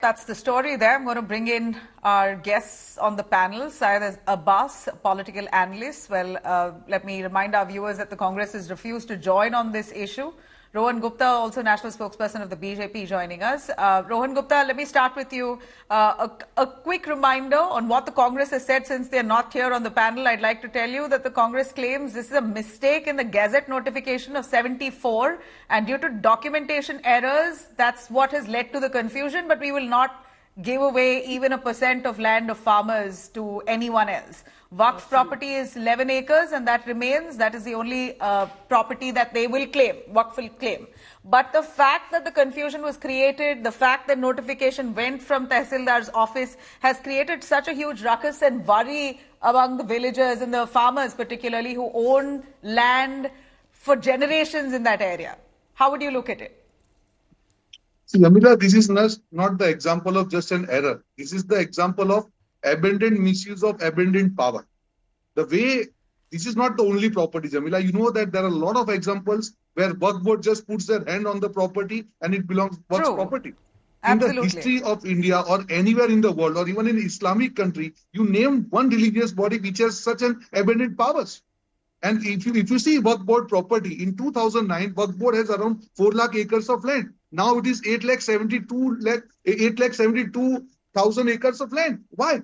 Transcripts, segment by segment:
That's the story there. I'm going to bring in our guests on the panel. Syed Abbas, political analyst. Well, let me remind our viewers that the Congress has refused to join on this issue. Rohan Gupta, also national spokesperson of the BJP, joining us. Rohan Gupta, let me start with you. A quick reminder on what the Congress has said since they're not here on the panel. I'd like to tell you that the Congress claims this is a mistake in the Gazette notification of 74, and due to documentation errors, that's what has led to the confusion, but we will not give away even a % of land of farmers to anyone else. Waqf property is 11 acres and that remains. That is the only property that they will claim, Waqf will claim. But the fact that the confusion was created, the fact that notification went from Tehsildar's office has created such a huge ruckus and worry among the villagers and the farmers particularly who own land for generations in that area. How would you look at it? See, Amila, this is not the example of just an error. This is the example of abandoned misuse of abandoned power. The way, this is not the only property, Jamila. You know that there are a lot of examples where Waqf board just puts their hand on the property and it belongs Waqf's property. Absolutely. In the history of India or anywhere in the world or even in Islamic country, you name one religious body which has such an abandoned powers. And if you see Waqf board property, in 2009, Waqf board has around 4 lakh acres of land. Now it is 8,72,000 acres of land. Why?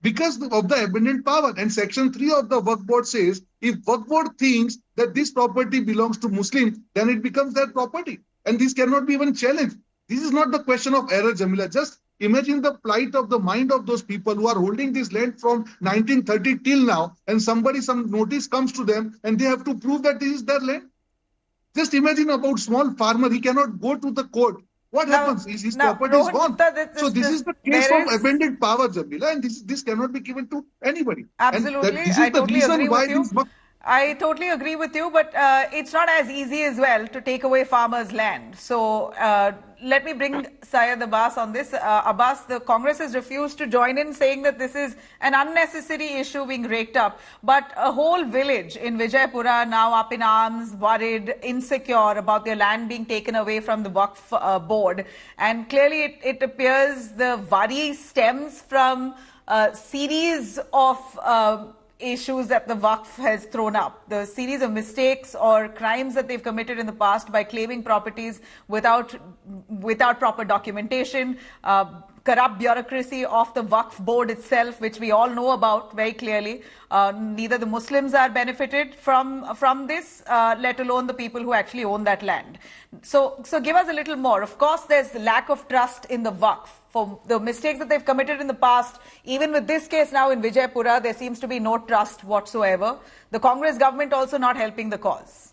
Because of the abandoned power. And section 3 of the Waqf board says, if Waqf board thinks that this property belongs to Muslims, then it becomes their property. And this cannot be even challenged. This is not the question of error, Jamila. Just imagine the plight of the mind of those people who are holding this land from 1930 till now, and some notice comes to them and they have to prove that this is their land. Just imagine about small farmer, he cannot go to the court. What happens? His property is gone. So this is the case of abandoned power, Jamila, and this cannot be given to anybody. Absolutely. I totally agree with you. I totally agree with you, but it's not as easy as well to take away farmers' land. So let me bring Syed Abbas on this. Abbas, the Congress has refused to join in, saying that this is an unnecessary issue being raked up. But a whole village in Vijaypura now up in arms, worried, insecure about their land being taken away from the Waqf board. And clearly it appears the worry stems from a series of issues that the Waqf has thrown up, the series of mistakes or crimes that they've committed in the past by claiming properties without proper documentation, corrupt bureaucracy of the Waqf board itself, which we all know about very clearly. Neither the Muslims are benefited from this, let alone the people who actually own that land. So give us a little more. Of course, there's the lack of trust in the Waqf. For the mistakes that they've committed in the past, even with this case now in Vijaypura, there seems to be no trust whatsoever. The Congress government also not helping the cause.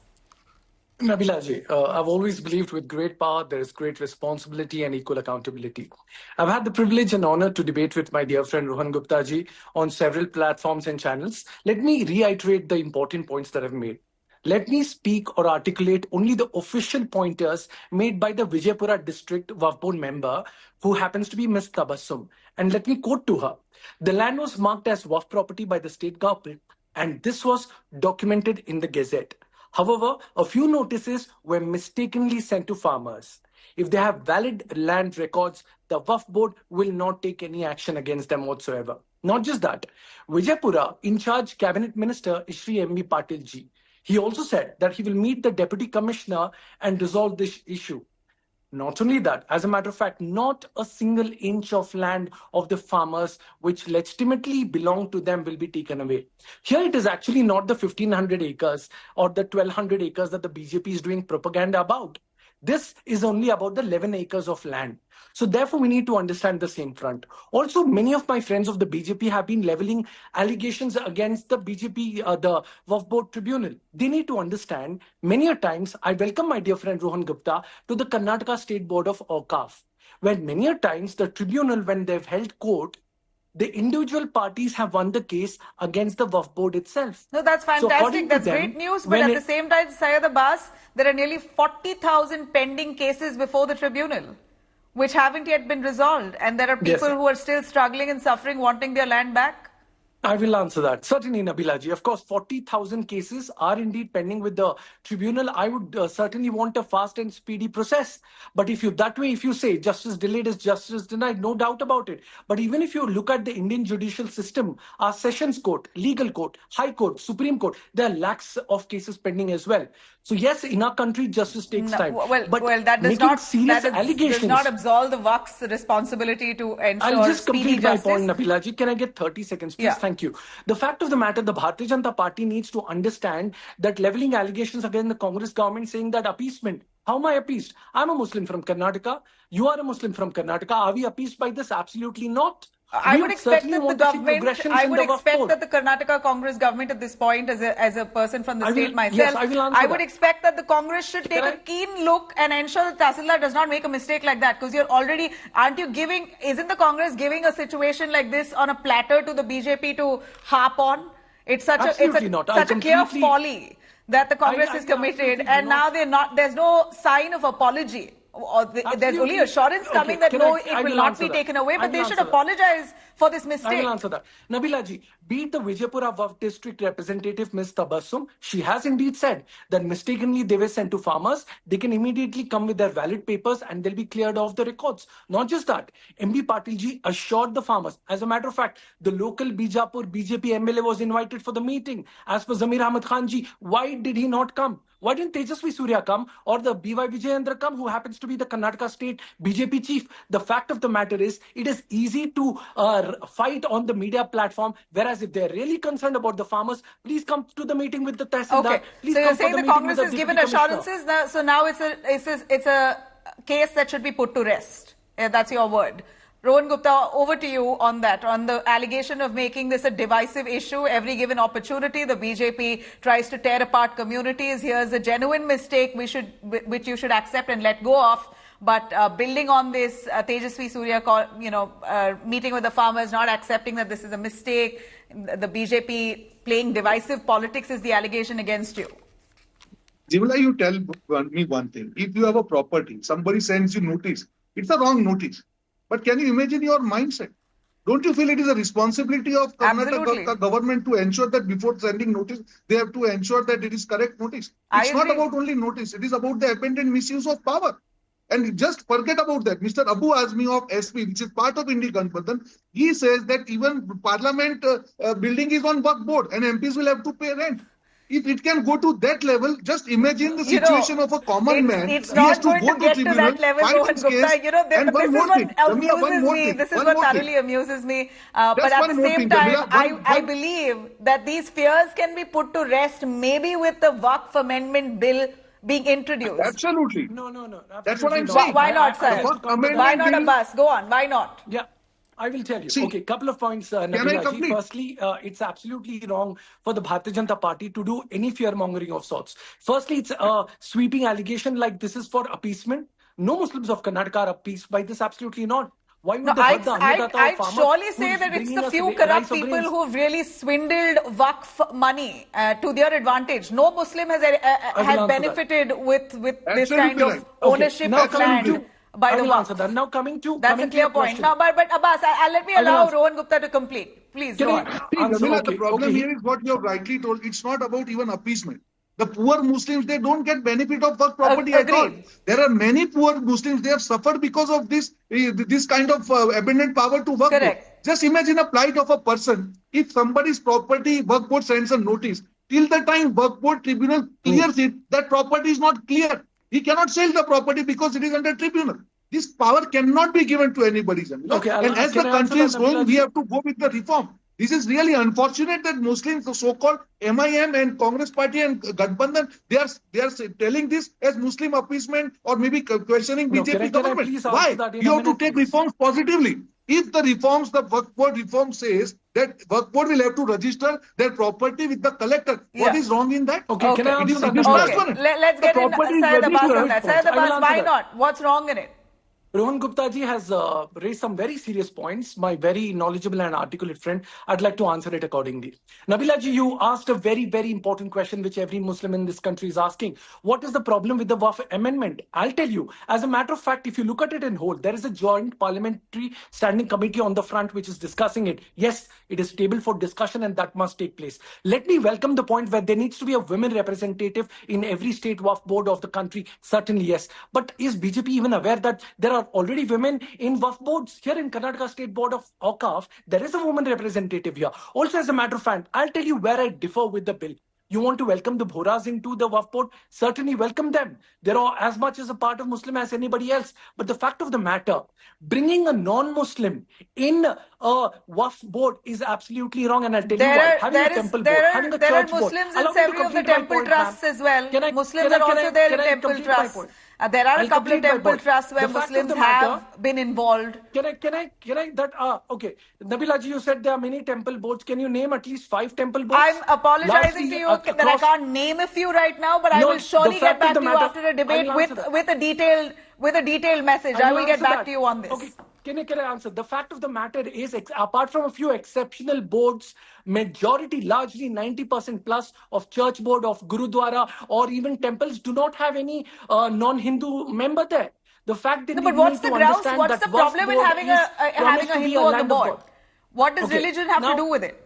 Nabila ji, I've always believed with great power, there is great responsibility and equal accountability. I've had the privilege and honor to debate with my dear friend Rohan Gupta ji on several platforms and channels. Let me reiterate the important points that I've made. Let me speak or articulate only the official pointers made by the Vijaypura district Waqf board member, who happens to be Ms. Tabassum. And let me quote to her. The land was marked as Waqf property by the state government, and this was documented in the Gazette. However, a few notices were mistakenly sent to farmers. If they have valid land records, the Waqf board will not take any action against them whatsoever. Not just that, Vijaypura in charge cabinet minister is Shri M.B. Patil ji. He also said that he will meet the deputy commissioner and resolve this issue. Not only that, as a matter of fact, not a single inch of land of the farmers which legitimately belong to them will be taken away. Here it is actually not the 1,500 acres or the 1,200 acres that the BJP is doing propaganda about. This is only about the 11 acres of land. So therefore, we need to understand the same front. Also, many of my friends of the BJP have been leveling allegations against the BJP, the Waqf board tribunal. They need to understand, many a times, I welcome my dear friend Rohan Gupta to the Karnataka State Board of Awqaf, where many a times the tribunal, when they've held court, the individual parties have won the case against the Waqf board itself. No, that's fantastic. So that's great news. But at the same time, Syed Abbas, there are nearly 40,000 pending cases before the tribunal, which haven't yet been resolved. And there are people who are still struggling and suffering, wanting their land back. I will answer that. Certainly, Nabilaji. Of course, 40,000 cases are indeed pending with the tribunal. I would certainly want a fast and speedy process. But if you say justice delayed is justice denied, no doubt about it. But even if you look at the Indian judicial system, our sessions court, legal court, high court, Supreme Court, there are lakhs of cases pending as well. So yes, in our country, justice takes time. But that does not absolve the Waqf's responsibility to ensure I'll just speedy complete justice. my point, Nabilaji. Can I get 30 seconds, please? Yeah. Thank you. The fact of the matter, the Bharatiya Janata Party needs to understand that leveling allegations against the Congress government saying that appeasement. How am I appeased? I'm a Muslim from Karnataka. You are a Muslim from Karnataka. Are we appeased by this? Absolutely not. I would expect that the government, I would expect that the Karnataka Congress government at this point, as a person from the state myself, I would expect that the Congress should take a keen look and ensure that Tahsildar does not make a mistake like that. Because isn't the Congress giving a situation like this on a platter to the BJP to harp on? It's such a clear folly that the Congress is committed, and now there's no sign of apology. There's only assurance coming that it will not be taken away, but they should apologize for this mistake. I will answer that. Nabila ji, be it the Vijaypura Waqf District representative, Ms. Tabassum, she has indeed said that mistakenly they were sent to farmers. They can immediately come with their valid papers and they'll be cleared off the records. Not just that, MB Patil ji assured the farmers. As a matter of fact, the local Bijapur BJP MLA was invited for the meeting. As per Zamir Ahmed Khan ji, why did he not come? Why didn't Tejasvi Surya come or the BY Vijayendra come, who happens to be the Karnataka state BJP chief? The fact of the matter is, it is easy to fight on the media platform, whereas if they're really concerned about the farmers, please come to the meeting with the Tahsildar. Okay, so you're saying the Congress has given assurances, so now it's a case that should be put to rest. Yeah, that's your word. Rohan Gupta, over to you on that, on the allegation of making this a divisive issue. Every given opportunity, the BJP tries to tear apart communities. Here's a genuine mistake which you should accept and let go of. But building on this, Tejasvi Surya, meeting with the farmers, not accepting that this is a mistake, the BJP playing divisive politics is the allegation against you. Jimala, you tell me one thing. If you have a property, somebody sends you notice, it's a wrong notice. But can you imagine your mindset? Don't you feel it is a responsibility of Karnataka government to ensure that before sending notice, they have to ensure that it is correct notice? It's not about only notice. It is about the abundant misuse of power. And just forget about that. Mr. Abu Azmi of SP, which is part of Indi Ganpatan, he says that even parliament building is on Waqf board and MPs will have to pay rent. If it can go to that level, just imagine the situation of a common man. It's not going to get to that level, Rohan Gupta. This is what thoroughly amuses me. But at the same time, I believe that these fears can be put to rest maybe with the Waqf Amendment Bill being introduced. Absolutely. No. That's what I'm saying. Why not, sir? Why not, Abbas? Go on. Why not? Yeah. I will tell you. Okay, couple of points, Nabila. Firstly, it's absolutely wrong for the Bharatiya Janata Party to do any fear-mongering of sorts. Firstly, it's a sweeping allegation like this is for appeasement. No Muslims of Karnataka are appeased by this. Absolutely not. Why would I'd surely say that it's the few corrupt people who've really swindled Waqf money to their advantage. No Muslim has benefited with this kind of ownership of land. By the Waqf. Now coming to a clear point. Now, but Abbas, let me allow Rohan Gupta to complete. Please go on. The problem here is what you have rightly told. It's not about even appeasement. The poor Muslims, they don't get benefit of Waqf property at all. There are many poor Muslims, they have suffered because of this kind of abundant power to Waqf board. Just imagine a plight of a person. If somebody's property, Waqf board sends a notice. Till the time Waqf board tribunal clears it, that property is not clear. He cannot sell the property because it is under tribunal. This power cannot be given to anybody. And as the country is going, we have to go with the reform. This is really unfortunate that Muslims, the so-called MIM and Congress Party and Gathbandhan, they are telling this as Muslim appeasement or maybe questioning BJP government. Why? You have to take reforms positively. If the reforms, the Waqf board reform says that Waqf board will have to register their property with the collector. What is wrong in that? Can I answer that? Let's get in Syed Abbas on that. Syed Abbas, why not? What's wrong in it? Rohan Gupta ji has raised some very serious points. My very knowledgeable and articulate friend, I'd like to answer it accordingly. Nabila ji, you asked a very, very important question which every Muslim in this country is asking. What is the problem with the Waqf Amendment? I'll tell you. As a matter of fact, if you look at it in whole, there is a joint parliamentary standing committee on the front which is discussing it. Yes, it is tabled for discussion and that must take place. Let me welcome the point where there needs to be a women representative in every state Waqf board of the country. Certainly, yes. But is BJP even aware that there are already women in Waqf boards? Here in Karnataka State Board of Waqf, there is a woman representative here. Also, as a matter of fact, I'll tell you where I differ with the bill. You want to welcome the Bhoras into the Waqf board? Certainly welcome them. They're all as much as a part of Muslim as anybody else. But the fact of the matter, bringing a non-Muslim in a Waqf board is absolutely wrong. And I'll tell you why. Having a temple board, having a church board. There are Muslims in several of the temple trusts as well. Muslims are also there in temple trusts. There are a couple of temple trusts where Muslims have been involved. Okay. Nabila ji, you said there are many temple boards. Can you name at least 5 temple boards? I'm apologizing to you that I can't name a few right now, but I will surely get back to you after a debate with a detailed message. I will get back to you on this. Okay. Can I answer? The fact of the matter is, apart from a few exceptional boards, majority, largely 90% plus of church board, of Gurudwara, or even temples do not have any non-Hindu member there. The fact that what's the grounds? What's the problem in having a Hindu on the board? What does religion have to do with it?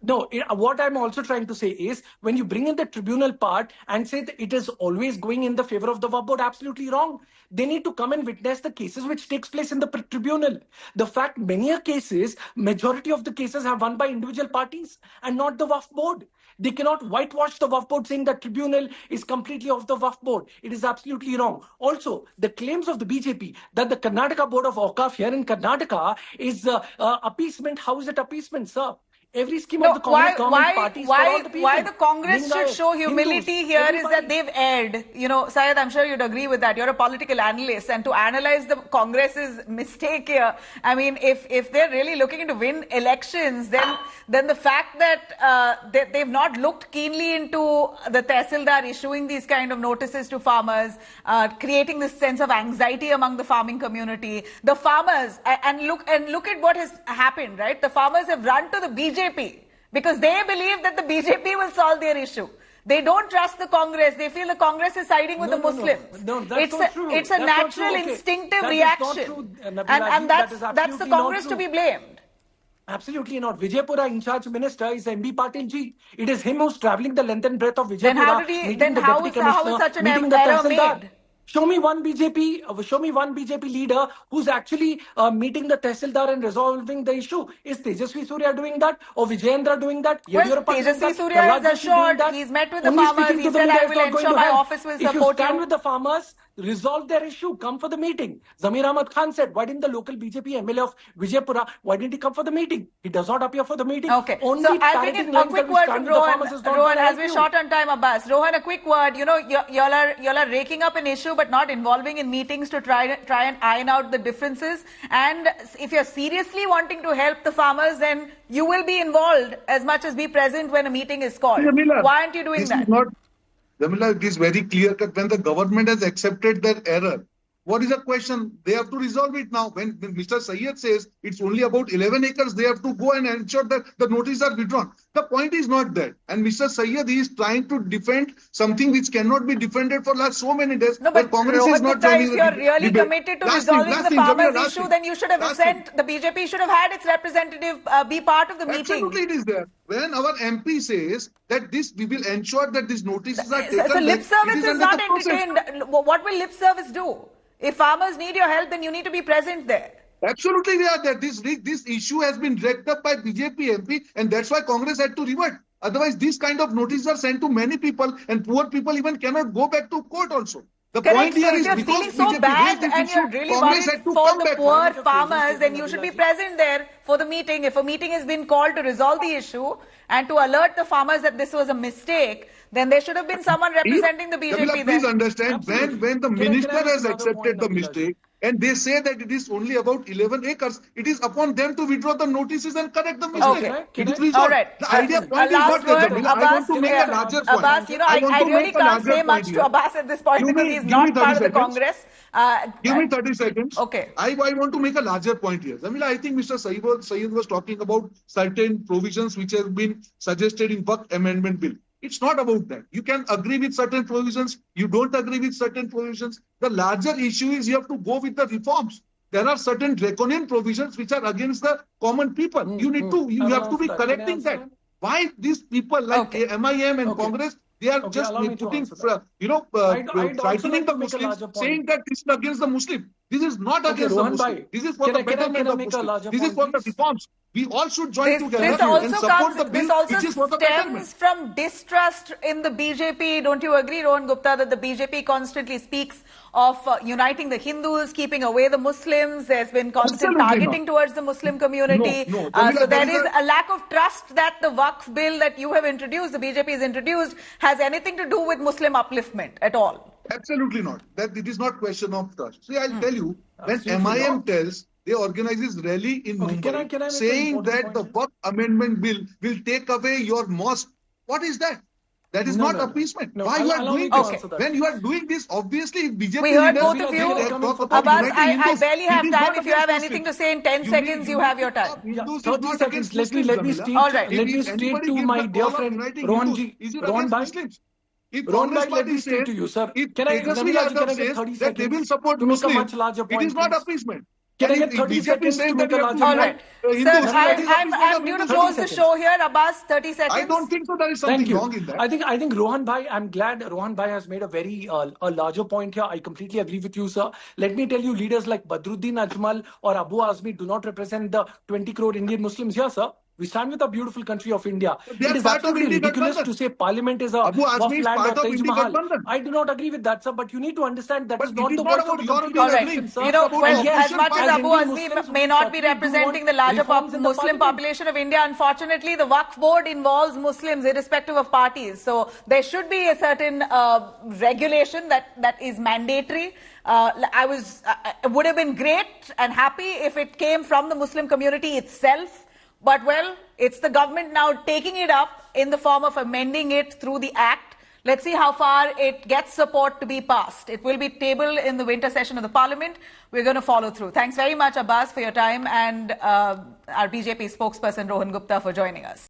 No, what I'm also trying to say is when you bring in the tribunal part and say that it is always going in the favor of the Waqf board, absolutely wrong. They need to come and witness the cases which takes place in the tribunal. The fact many cases, majority of the cases have won by individual parties and not the Waqf board. They cannot whitewash the Waqf board saying that tribunal is completely off the Waqf board. It is absolutely wrong. Also, the claims of the BJP that the Karnataka Board of Waqf here in Karnataka is appeasement. How is it appeasement, sir? Every scheme of the Congress government parties for all the people. Why the Congress should show humility here is that they've erred. You know, Syed, I'm sure you'd agree with that. You're a political analyst, and to analyze the Congress's mistake here, I mean, if they're really looking to win elections, then the fact that they've not looked keenly into the Tehsildar issuing these kind of notices to farmers, creating this sense of anxiety among the farming community, the farmers, and look at what has happened, right? The farmers have run to the BJP because they believe that the BJP will solve their issue. They don't trust the Congress. They feel the Congress is siding with the Muslims. No, that's not true. It's a natural, instinctive reaction. And that's the Congress to be blamed. Absolutely not. Vijaypura in charge minister is MB Patil ji. It is him who's travelling the length and breadth of Vijaypura. Then how is such an error made? Show me one BJP leader who's actually meeting the Tehsildar and resolving the issue. Is Tejasvi Surya doing that or Vijayendra doing that? Well, Tejasvi Surya has assured, he's met with the farmers, he said, I will ensure my office will support you. If you stand with the farmers, resolve their issue, come for the meeting. Zamir Ahmad Khan said, why didn't the local BJP MLA of Vijaypura, why didn't he come for the meeting? He does not appear for the meeting. Okay, so I'll bring in a quick word from Rohan. Rohan, as we're short on time, Abbas. Rohan, a quick word. You know, y'all are raking up an issue but not involving in meetings to try and iron out the differences. And if you're seriously wanting to help the farmers, then you will be involved as much as be present when a meeting is called. Jamila, why aren't you doing that? Jamila, it is very clear cut. When the government has accepted their error, what is the question? They have to resolve it now. When Mr. Syed says it's only about 11 acres, they have to go and ensure that the notices are withdrawn. The point is not that. And Mr. Syed is trying to defend something which cannot be defended for last so many days. No, but Congress is not Gupta, if you're really committed to resolving the farmers' issue, then you should have sent, the BJP should have had its representative be part of the meeting. Absolutely, it is there. When our MP says that we will ensure that these notices are taken. So lip service is not entertained. What will lip service do? If farmers need your help, then you need to be present there. Absolutely, they are there. This issue has been dragged up by BJP MP, and that's why Congress had to revert. Otherwise, these kind of notices are sent to many people, and poor people even cannot go back to court also. The point here is because feeling so bad and you're really worried for the poor farmers, then you should be present there for the meeting. If a meeting has been called to resolve the issue and to alert the farmers that this was a mistake, then there should have been someone representing the BJP there. Please understand, when the minister has accepted the mistake, and they say that it is only about 11 acres, it is upon them to withdraw the notices and correct the mistake. Okay. It is resolved. All right. The idea point is last not that, word, Jamila. I want to Abbas, make a larger point. Abbas, you know, I really can't say much to Abbas at this point because he's not part of the Congress. Give me 30 seconds. Okay. I want to make a larger point here. Jamila, I think Mr. Sayyid was talking about certain provisions which have been suggested in Waqf Amendment Bill. It's not about that. You can agree with certain provisions. You don't agree with certain provisions. The larger issue is you have to go with the reforms. There are certain draconian provisions which are against the common people. You have to be correcting that. Why these people like MIM and Congress, they are just putting, frightening the Muslims, saying that this is against the Muslim. This is not against the Muslim. This is for the betterment of Muslims. This is for the reforms. We all should join together and support the bill. This also stems from distrust in the BJP. Don't you agree, Rohan Gupta, that the BJP constantly speaks of uniting the Hindus, keeping away the Muslims? There's been constant targeting towards the Muslim community. So there is a lack of trust that the Waqf bill that you have introduced, the BJP has introduced, has anything to do with Muslim upliftment at all. Absolutely not. That it is not question of trust. See, I'll tell you, when MIM tells, they organizes rally in Mumbai saying that the Waqf Amendment Bill will take away your mosque. What is that? That is not appeasement. Why you are doing this? When you are doing this, obviously, BJP we heard both of you. Abbas, I barely have time. If you have anything to say in 10 seconds, you have your time. 30 seconds. Let me state to my dear friend Rohanji. Rohan Bhai. Rohan Bhai, let me say to you, sir. Can I get 30 seconds that they will support Muslims? It is not appeasement. Can I get 30 seconds to make a larger point? All right. Sir, I'm due to close the show here. Abbas, 30 seconds. I don't think so. There is something wrong in that. I think Rohan Bhai, I'm glad Rohan Bhai has made a very a larger point here. I completely agree with you, sir. Let me tell you, leaders like Badruddin Ajmal or Abu Azmi do not represent the 20 crore Indian Muslims here, sir. We stand with the beautiful country of India. It is absolutely ridiculous to say Parliament is a Waqf land or Taj Mahal. I do not agree with that, sir. But you need to understand that is not the voice of the complete Muslim, sir. You know, as much as Abu Azmi may not be representing the larger Muslim population of India, unfortunately, the Waqf board involves Muslims irrespective of parties. So there should be a certain regulation that is mandatory. It would have been great and happy if it came from the Muslim community itself. But, well, it's the government now taking it up in the form of amending it through the Act. Let's see how far it gets support to be passed. It will be tabled in the winter session of the Parliament. We're going to follow through. Thanks very much, Abbas, for your time, and our BJP spokesperson, Rohan Gupta, for joining us.